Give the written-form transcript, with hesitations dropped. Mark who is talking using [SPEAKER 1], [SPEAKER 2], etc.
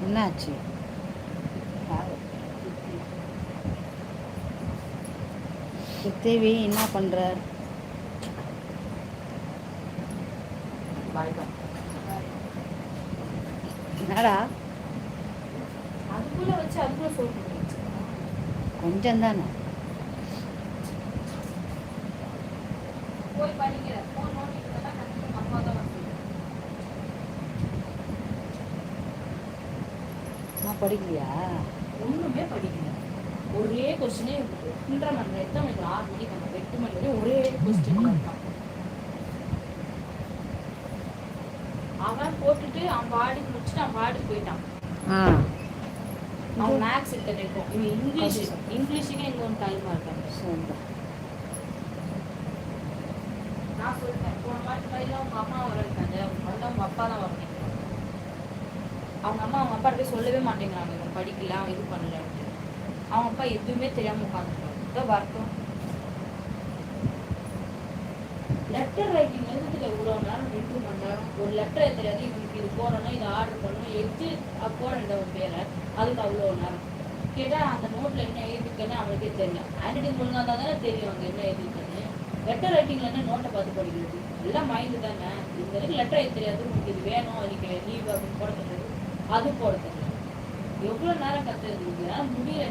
[SPEAKER 1] என்னாச்சு? தேவி என்ன பண்ற? என்னடா
[SPEAKER 2] அதுக்குள்ள வச்சு அதுக்குள்ள சொல்லுங்க.
[SPEAKER 1] கொஞ்சம் தானே.
[SPEAKER 2] போய் படிக்கிற போன் நோண்டிட்டு இருந்தா கண்டிப்பா அம்மா தான் வந்து
[SPEAKER 1] நான் படிக்கலையா?
[SPEAKER 2] ஒண்ணுமே படிக்கல. ஒரே கொஸ்டினே 3:30 மணி நேரம் எத்தனை மணிக்கு 6 மணிக்கு நம்ம 8 மணி வரையும் ஒரே கொஸ்டின் தான். அவன் போட்டுட்டு அவன் பாடிக்கு முடிச்சுட்டு அவன் பாடிக்கு போயிட்டான். அவன் மேக்ஸ் எடுத்துட்டோம். இவன் இங்கிலீஷுக்கு எங்க ஒன்று டைமா இருக்காங்க. நான் சொல்லிட்டேன் போன மாதிரி கையில அவங்க அம்மா வர இருக்காங்க, வந்து அவங்க அப்பா தான் வரணும். அவங்க அம்மா அவங்க அப்பா போய் சொல்லவே மாட்டேங்கிறாங்க இவன் படிக்கல அவன் இது பண்ணலன்ட்டு. அவங்க அப்பா எதுவுமே தெரியாம உட்காந்துருக்காங்க. வரட்டும். லெட்டர் ரைட்டிங் எழுதுல இவ்வளோ நேரம் 2 மணி நேரம் ஒரு லெட்டரை தெரியாது. இவனுக்கு இது போடணும், இதை ஆர்டர் பண்ணணும், எது போட ஒரு பேரை அதுக்கு அவ்வளோ நேரம் கேட்டா அந்த நோட்ல என்ன எழுதிருக்கேன்னு அவனுக்கே தெரியல. ஹேண்ட்ரைட்டிங் ஒழுங்கா தான் தானே தெரியும் அங்கே என்ன எழுதிருக்கேன்னு. லெட்டர் ரைட்டிங்ல என்ன நோட்டை பார்த்து படிக்கிறது? எல்லாம் மைண்டு தானே. இந்த வரைக்கும் லெட்டர் எழுத தெரியாது, உங்களுக்கு இது வேணும் அதுக்கு லீவ் அப்படின்னு போட தெரியாது, அது போட தெரியாது. எவ்வளோ நேரம் கற்றுறது முடியல.